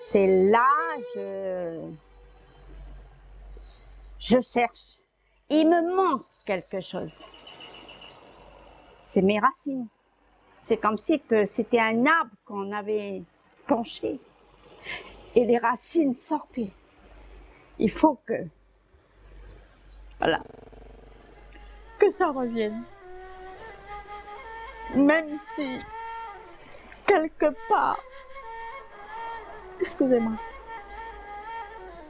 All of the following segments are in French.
C'est là, je cherche. Il me manque quelque chose. C'est mes racines. C'est comme si que c'était un arbre qu'on avait penché et les racines sortaient. Il faut que, voilà, que ça revienne. Même si, quelque part, excusez-moi,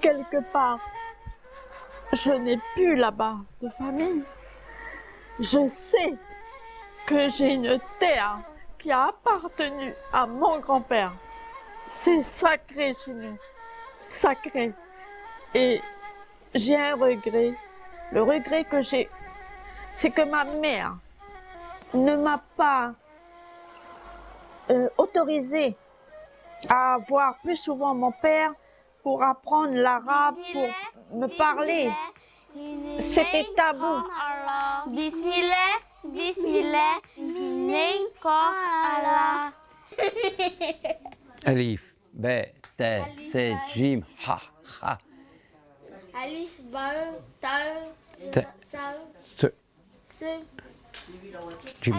quelque part, je n'ai plus là-bas de famille. Je sais que j'ai une terre qui a appartenu à mon grand-père. C'est sacré chez nous, sacré. Et j'ai un regret. Le regret que j'ai, c'est que ma mère ne m'a pas autorisé à voir plus souvent mon père pour apprendre l'arabe, pour me parler. C'était tabou. Bismillah, Bismillah, Allah. Alif, Be, Te, Se, Jim, Ha, Ha. Alif, Bae, Tae, Te, Se, Se. Jim.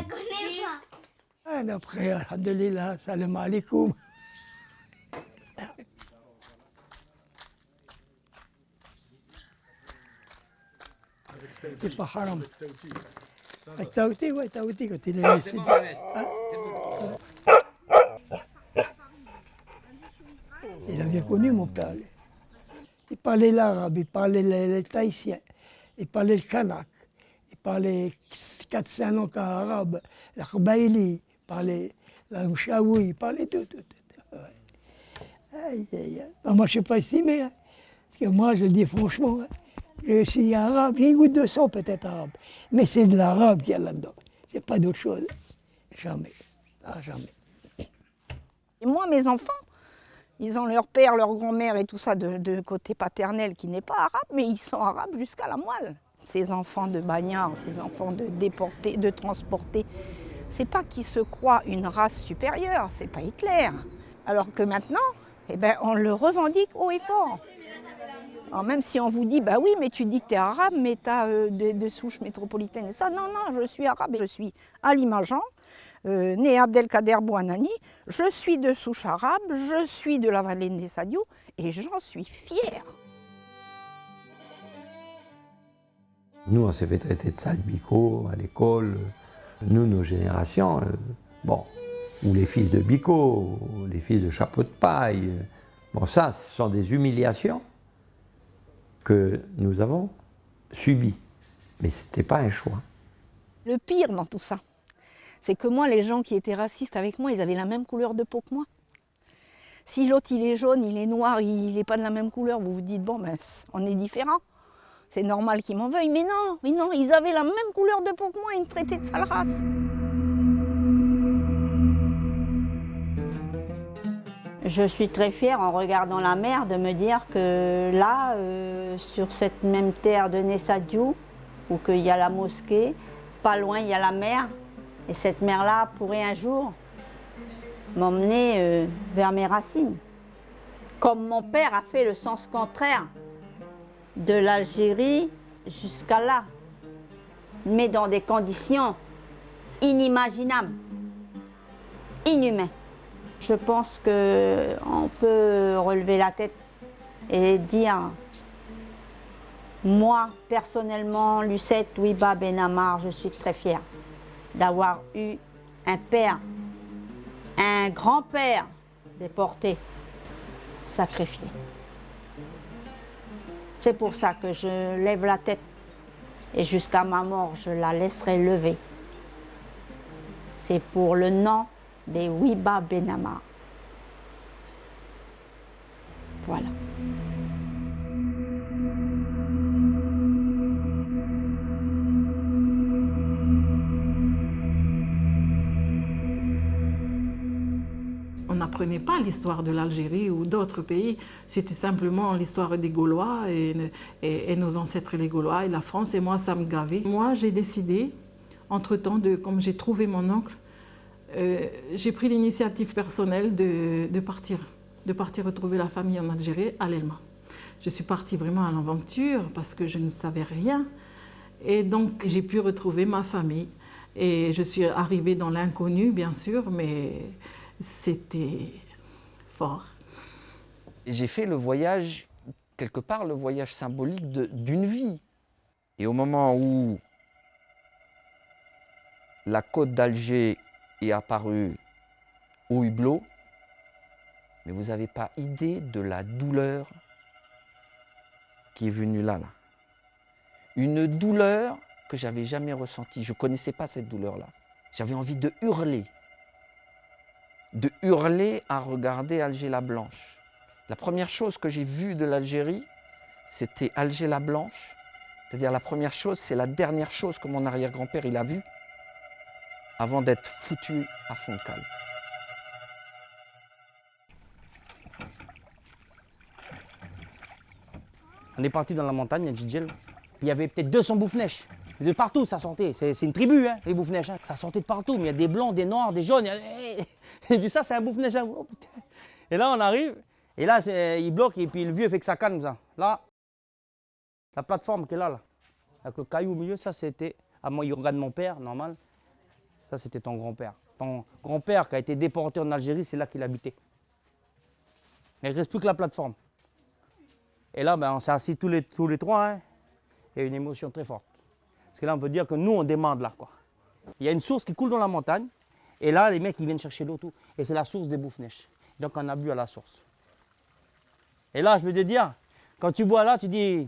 Après, alhamdulillah, salam alaikum. C'est pas haram. Taouti, ouais, Taouti, quand il est ici. Il a bien connu mon père. Il parlait l'arabe, il parlait le tahitien, il parlait le kanak, il parlait 4-5 langues arabes, l'Arbaïli, il parlait la mchaoui, il parlait tout. Ouais. Aïe, aïe, aïe. Moi, je ne sais pas estimer, hein, parce que moi, je le dis franchement, hein, je suis arabe, j'ai une goutte de sang peut-être arabe, mais c'est de l'arabe qu'il y a là-dedans, c'est pas d'autre chose. Jamais, jamais. Et moi, mes enfants, ils ont leur père, leur grand-mère et tout ça de côté paternel qui n'est pas arabe, mais ils sont arabes jusqu'à la moelle. Ces enfants de bagnards, ces enfants de déportés, de transportés, c'est pas qu'ils se croient une race supérieure, c'est pas Hitler. Alors que maintenant, eh ben, on le revendique haut et fort. Alors même si on vous dit, bah oui, mais tu dis que tu es arabe, mais tu as des souches métropolitaines et ça, non, je suis arabe, je suis Ali Majan, né Abdelkader Bouanani, je suis de souche arabe, je suis de la vallée de Nessadiou et j'en suis fière. Nous, on s'est fait traiter de sale bico à l'école. Nous, nos générations, bon, ou les fils de bico, ou les fils de chapeau de paille. Bon, ça, ce sont des humiliations que nous avons subies. Mais ce n'était pas un choix. Le pire dans tout ça, c'est que moi, les gens qui étaient racistes avec moi, ils avaient la même couleur de peau que moi. Si l'autre, il est jaune, il est noir, il n'est pas de la même couleur, vous vous dites, bon, ben, on est différents. C'est normal qu'ils m'en veuillent, mais non, ils avaient la même couleur de peau que moi, ils me traitaient de sale race. Je suis très fière en regardant la mer de me dire que là, sur cette même terre de Nessadiou, où il y a la mosquée, pas loin il y a la mer, et cette mer-là pourrait un jour m'emmener vers mes racines. Comme mon père a fait le sens contraire, de l'Algérie jusqu'à là, mais dans des conditions inimaginables, inhumaines. Je pense qu'on peut relever la tête et dire, moi, personnellement, Lucette Ouiba Benamar, je suis très fière d'avoir eu un père, un grand-père déporté, sacrifié. C'est pour ça que je lève la tête et jusqu'à ma mort, je la laisserai lever. C'est pour le nom des Ouiba Benamar. Voilà. On n'apprenait pas l'histoire de l'Algérie ou d'autres pays, c'était simplement l'histoire des Gaulois et nos ancêtres les Gaulois et la France, et moi ça me gavait. Moi j'ai décidé, entre-temps, comme j'ai trouvé mon oncle, j'ai pris l'initiative personnelle de partir de partir retrouver la famille en Algérie, à l'Elma. Je suis partie vraiment à l'aventure parce que je ne savais rien. Et donc, j'ai pu retrouver ma famille. Et je suis arrivée dans l'inconnu, bien sûr, mais c'était fort. J'ai fait le voyage, quelque part, le voyage symbolique d'une vie. Et au moment où la côte d'Alger est apparue au hublot, mais vous n'avez pas idée de la douleur qui est venue là. Une douleur que j'avais jamais ressentie. Je ne connaissais pas cette douleur-là. J'avais envie de hurler à regarder Alger la Blanche. La première chose que j'ai vue de l'Algérie, c'était Alger la Blanche. C'est-à-dire la première chose, c'est la dernière chose que mon arrière-grand-père il a vue avant d'être foutu à fond de cale. On est parti dans la montagne à Djidjel, puis il y avait peut-être 200 bouffe-neige. De partout ça sortait, c'est une tribu hein, les bouffe-neige, hein. Ça sortait de partout, mais il y a des blancs, des noirs, des jaunes. Il dit ça c'est un bouffe-neige. Hein. Oh, et là on arrive, et là il bloque, et puis le vieux fait que ça calme ça. Là, la plateforme qui est là, avec le caillou au milieu, ça c'était, à moi il regarde mon père, normal, ça c'était ton grand-père. Ton grand-père qui a été déporté en Algérie, c'est là qu'il habitait. Mais il ne reste plus que la plateforme. Et là, ben, on s'est assis tous les trois, hein. Il y a une émotion très forte. Parce que là, on peut dire que nous, on demande là, quoi. Il y a une source qui coule dans la montagne, et là, les mecs, ils viennent chercher l'eau, tout. Et c'est la source des bouffe-neige. Donc, on a bu à la source. Et là, je veux te dire, quand tu bois là, tu dis,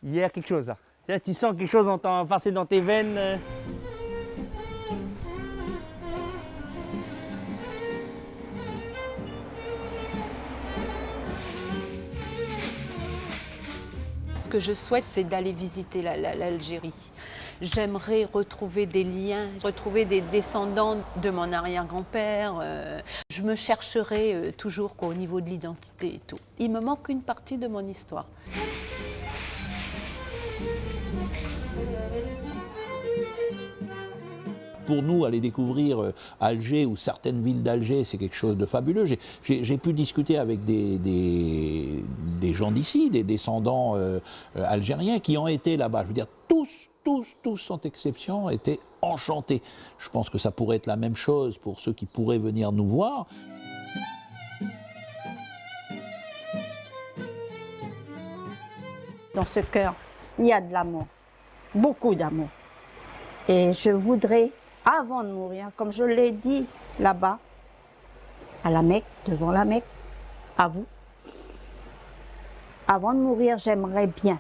il y a quelque chose là. Là, tu sens quelque chose passer dans tes veines. Ce que je souhaite, c'est d'aller visiter l'Algérie. J'aimerais retrouver des liens, retrouver des descendants de mon arrière-grand-père. Je me chercherai toujours au niveau de l'identité et tout. Il me manque une partie de mon histoire. Pour nous, aller découvrir Alger ou certaines villes d'Alger, c'est quelque chose de fabuleux. J'ai pu discuter avec des gens d'ici, des descendants algériens qui ont été là-bas. Je veux dire, tous, sans exception, étaient enchantés. Je pense que ça pourrait être la même chose pour ceux qui pourraient venir nous voir. Dans ce cœur, il y a de l'amour, beaucoup d'amour. Et je voudrais, avant de mourir, comme je l'ai dit là-bas, à la Mecque, devant la Mecque, à vous, avant de mourir, j'aimerais bien,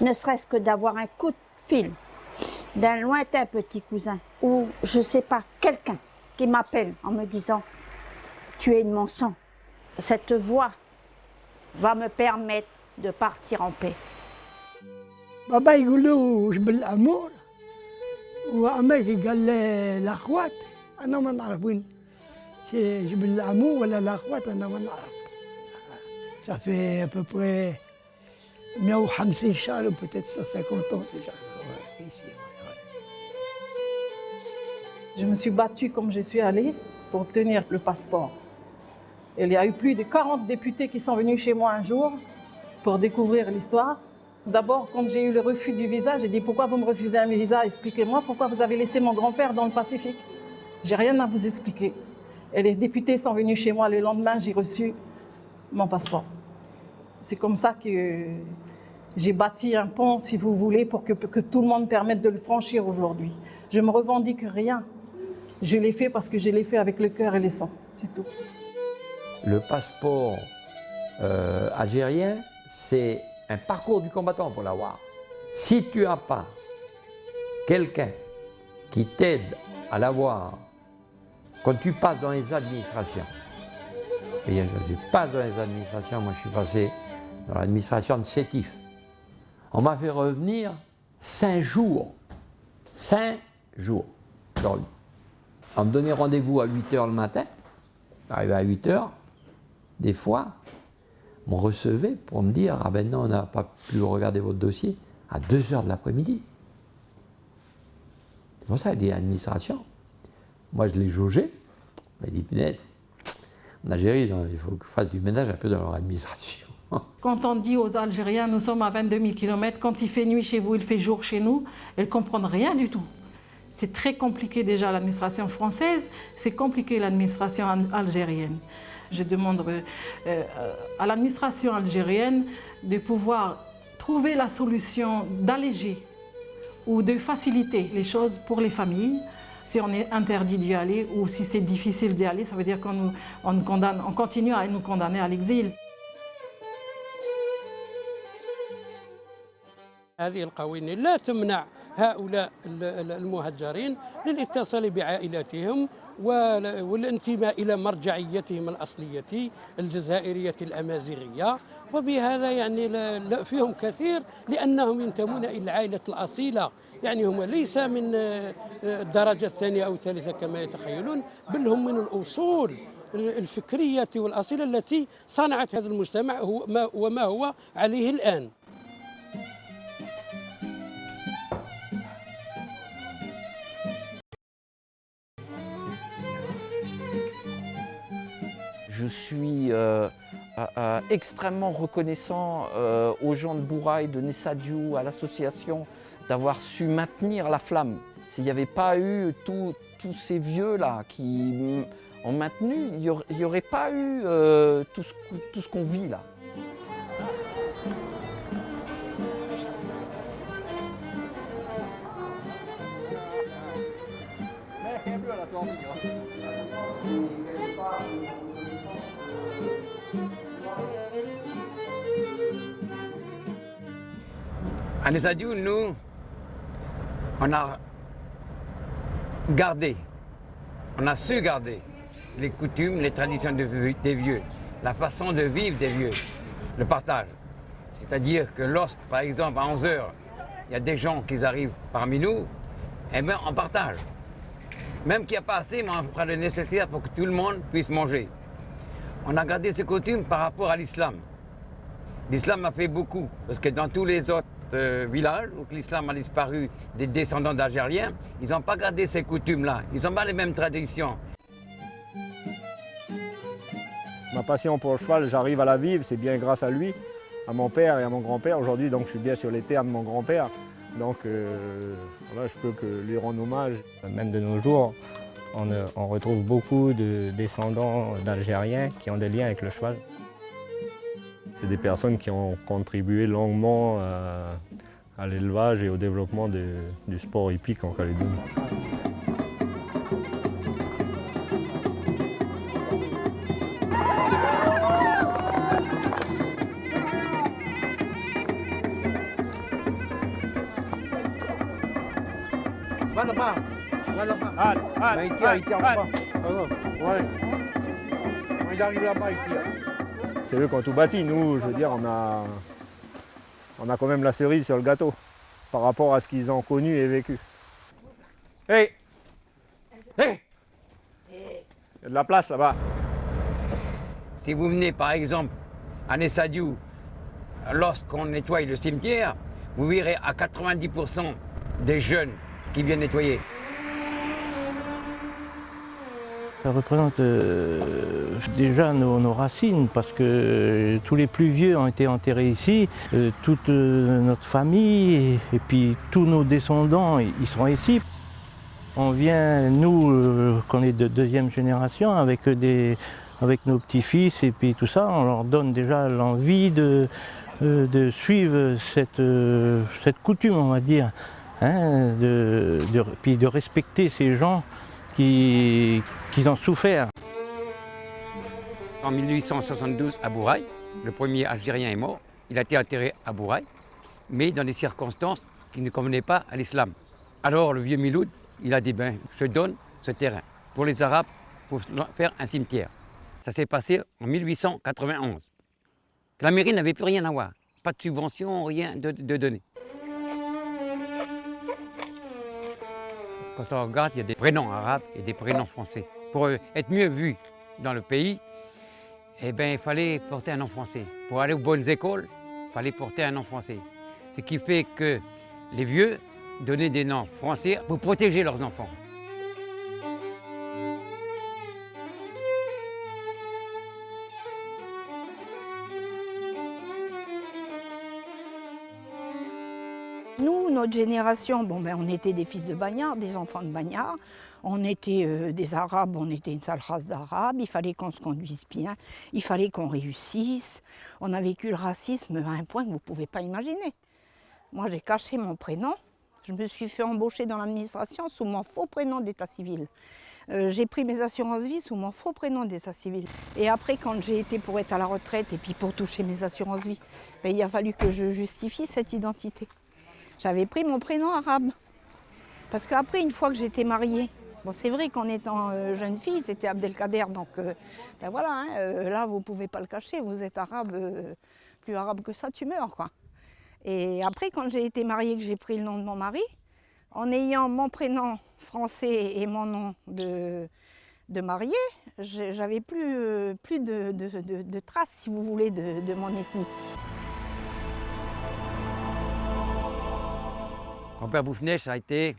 ne serait-ce que d'avoir un coup de fil d'un lointain petit cousin, ou je ne sais pas, quelqu'un qui m'appelle en me disant « Tu es de mon sang ». Cette voix va me permettre de partir en paix. بابا يقولوا جبل الأمور وأماكي قال الأخوات أنا ما نعرف وين جبل الأمور ولا الأخوات أنا ما نعرف. Ça fait à peu près 150 شهر ou peut-être 150 ans déjà. Ouais, ici. Je me suis battue comme je suis allée pour obtenir le passeport. Il y a eu plus de 40 députés qui sont venus chez moi un jour pour découvrir l'histoire. D'abord, quand j'ai eu le refus du visa, j'ai dit « Pourquoi vous me refusez un visa? Expliquez-moi pourquoi vous avez laissé mon grand-père dans le Pacifique. J'ai rien à vous expliquer. » Et les députés sont venus chez moi le lendemain, j'ai reçu mon passeport. C'est comme ça que j'ai bâti un pont, si vous voulez, pour que tout le monde permette de le franchir aujourd'hui. Je ne me revendique rien. Je l'ai fait parce que je l'ai fait avec le cœur et le sang, c'est tout. Le passeport algérien, c'est un parcours du combattant pour l'avoir. Si tu n'as pas quelqu'un qui t'aide à l'avoir quand tu passes dans les administrations, et je passe dans les administrations, moi je suis passé dans l'administration de Sétif, on m'a fait revenir 5 jours. 5 jours. On me donnait rendez-vous à 8 h le matin, j'arrivais à 8 h, des fois, on me recevait pour me dire « Ah ben non, on n'a pas pu regarder votre dossier à 2 h de l'après-midi. » C'est pour ça, il dit l'administration. Moi, je l'ai jaugé. Il m'a dit « Punaise, En Algérie, il faut qu'ils fassent du ménage un peu dans leur administration. Quand on dit aux Algériens, nous sommes à 22 000 km, quand il fait nuit chez vous, il fait jour chez nous, ils ne comprennent rien du tout. C'est très compliqué déjà l'administration française, c'est compliqué l'administration algérienne. Je demande à l'administration algérienne de pouvoir trouver la solution d'alléger ou de faciliter les choses pour les familles. Si on est interdit d'y aller ou si c'est difficile d'y aller, ça veut dire qu'on continue à nous condamner à l'exil. هذه القوانين لا تمنع هؤلاء المهجرين للاتصال بعائلاتهم والانتماء إلى مرجعيتهم الأصلية الجزائرية الأمازيغية، وبهذا يعني لا فيهم كثير لأنهم ينتمون إلى العائلة الأصيلة، يعني هم ليس من الدرجة الثانية أو الثالثة كما يتخيلون، بل هم من الأصول الفكرية والأصيلة التي صنعت هذا المجتمع وما هو عليه الآن. Je suis extrêmement reconnaissant aux gens de Bourail, de Nessadiou, à l'association, d'avoir su maintenir la flamme. S'il n'y avait pas eu tous ces vieux-là qui ont maintenu, il n'y aurait pas eu tout ce qu'on vit là. À Nessadiou, nous, on a gardé, on a su garder les coutumes, les traditions des vieux, la façon de vivre des vieux, le partage. C'est-à-dire que lorsque, par exemple, à 11 h, il y a des gens qui arrivent parmi nous, eh bien, on partage. Même qu'il n'y a pas assez, mais on fera le nécessaire pour que tout le monde puisse manger. On a gardé ces coutumes par rapport à l'islam. L'islam a fait beaucoup, parce que dans tous les autres villages où l'islam a disparu des descendants d'Algériens, ils n'ont pas gardé ces coutumes-là, ils n'ont pas les mêmes traditions. Ma passion pour le cheval, j'arrive à la vivre, c'est bien grâce à lui, à mon père et à mon grand-père. Aujourd'hui, donc, je suis bien sur les terres de mon grand-père, donc voilà, je peux que lui rendre hommage. Même de nos jours, on retrouve beaucoup de descendants d'Algériens qui ont des liens avec le cheval. C'est des personnes qui ont contribué longuement à l'élevage et au développement du sport hippique en Calédonie. C'est eux qui ont tout bâti. Nous, je veux dire, on a quand même la cerise sur le gâteau par rapport à ce qu'ils ont connu et vécu. Hey! Hey! Il y a de la place là-bas. Si vous venez par exemple à Nessadiou, lorsqu'on nettoie le cimetière, vous verrez à 90% des jeunes qui viennent nettoyer. Ça représente déjà nos racines parce que tous les plus vieux ont été enterrés ici, toute notre famille et puis tous nos descendants ils sont ici. On vient, nous, qu'on est de deuxième génération, avec nos petits-fils et puis tout ça, on leur donne déjà l'envie de suivre cette coutume, on va dire, hein, puis de respecter ces gens qui ont souffert. En 1872, à Bourail, le premier Algérien est mort. Il a été enterré à Bourail, mais dans des circonstances qui ne convenaient pas à l'islam. Alors le vieux Miloud, il a dit, ben, je donne ce terrain pour les Arabes pour faire un cimetière. Ça s'est passé en 1891. La mairie n'avait plus rien à voir, pas de subvention, rien de donner. Quand on regarde, il y a des prénoms arabes et des prénoms français. Pour être mieux vu dans le pays, eh ben, il fallait porter un nom français. Pour aller aux bonnes écoles, il fallait porter un nom français. Ce qui fait que les vieux donnaient des noms français pour protéger leurs enfants. notre génération, bon, ben, on était des fils de bagnards, des enfants de bagnards. On était des Arabes, on était une sale race d'Arabes. Il fallait qu'on se conduise bien, il fallait qu'on réussisse. On a vécu le racisme à un point que vous ne pouvez pas imaginer. Moi, j'ai caché mon prénom. Je me suis fait embaucher dans l'administration sous mon faux prénom d'état civil. J'ai pris mes assurances vie sous mon faux prénom d'état civil. Et après, quand j'ai été pour être à la retraite et puis pour toucher mes assurances vie, ben, il a fallu que je justifie cette identité. J'avais pris mon prénom arabe. Parce qu'après, une fois que j'étais mariée, bon, c'est vrai qu'en étant jeune fille, c'était Abdelkader, donc ben voilà, hein, là, vous ne pouvez pas le cacher, vous êtes arabe, plus arabe que ça, tu meurs, quoi. Et après, quand j'ai été mariée, que j'ai pris le nom de mon mari, en ayant mon prénom français et mon nom de mariée, j'avais plus de traces, si vous voulez, de mon ethnie. Grand-père Bouffnech a été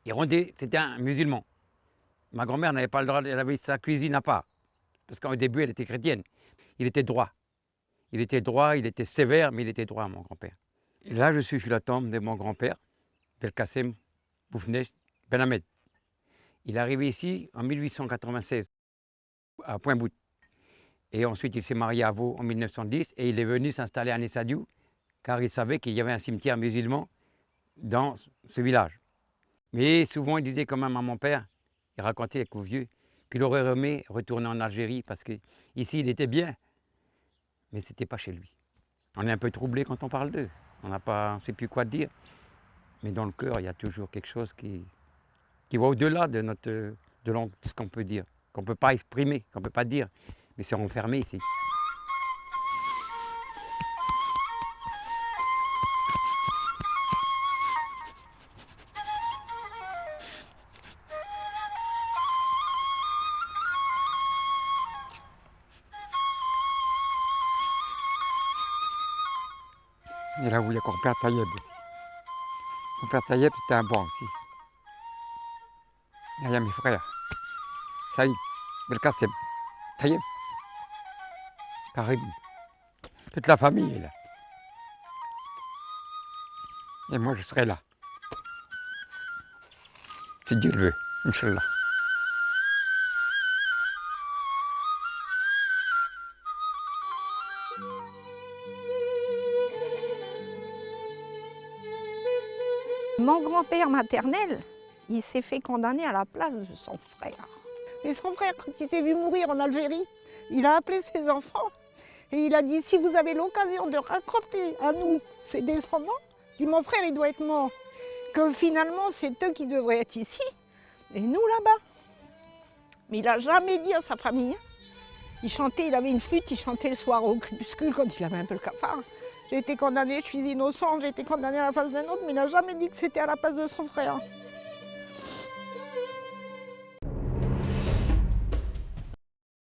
irondé, c'était un musulman. Ma grand-mère n'avait pas le droit, elle avait sa cuisine à part, parce qu'au début, elle était chrétienne. Il était droit. Il était droit, il était sévère, mais il était droit, mon grand-père. Et là, je suis sur la tombe de mon grand-père, Belkacem Bouffnech Ben Ahmed. Il est arrivé ici en 1896, à Pointe-Boute. Et ensuite, il s'est marié à Vaud en 1910 et il est venu s'installer à Nessadiou, car il savait qu'il y avait un cimetière musulman dans ce village. Mais souvent, il disait quand même à mon père, il racontait avec vos vieux, qu'il aurait aimé retourner en Algérie parce qu'ici, il était bien, mais ce n'était pas chez lui. On est un peu troublé quand on parle d'eux. On ne sait plus quoi dire. Mais dans le cœur, il y a toujours quelque chose qui va au-delà de ce qu'on peut dire, qu'on ne peut pas exprimer, qu'on ne peut pas dire. Mais c'est renfermé ici. Et là où il y a grand-père Taïeb aussi. Grand-père Taïeb, c'était un bon aussi. Il y a mes frères. Saïd, Belkacem, Taïeb, Karim. Toute la famille est là. Et moi, je serai là. Si Dieu le veut, Inch'Allah. Mon grand-père maternel, il s'est fait condamner à la place de son frère. Mais son frère, quand il s'est vu mourir en Algérie, il a appelé ses enfants et il a dit, si vous avez l'occasion de raconter à nous, ses descendants, dit mon frère, il doit être mort, que finalement c'est eux qui devraient être ici et nous là-bas. Mais il n'a jamais dit à sa famille. Il chantait, il avait une flûte, il chantait le soir au crépuscule quand il avait un peu le cafard. J'ai été condamné, je suis innocent, j'ai été condamné à la place d'un autre, mais il n'a jamais dit que c'était à la place de son frère.